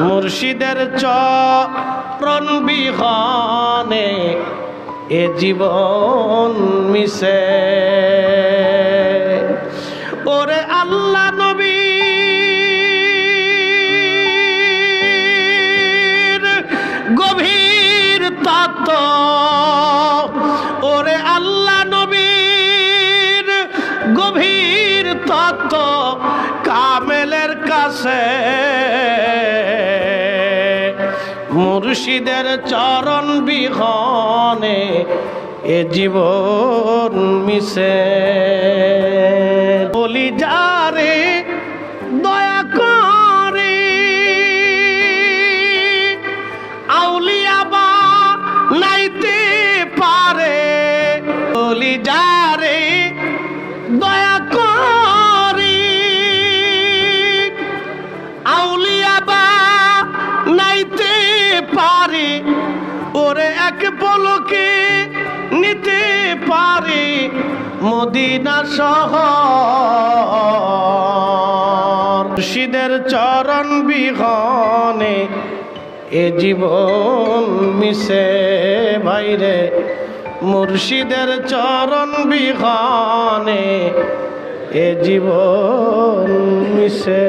মুর্শিদের চরণ বিহনে এ জীবন মিশে। ওরে আল্লাহ নবীর গভীর তত্ত্ব, ওরে আল্লাহ নবীর গভীর তত্ত্ব কামেলের কাছে মুর্শিদের চরণ বিহনে এ জীবন মিশে। বলি যারে দয়া করে আউলিয়া বা নাইতে পারে, বলি যারে দয়া করে আউলিয়া বা নাইতে পারে, ওরে এক পলকে নিতে পারে মদিনা শহর। মুর্শিদের চরণ বিহনে এ জীবন মিশে ভাইরে, মুর্শিদের চরণ বিহনে এ জীবন মিশে।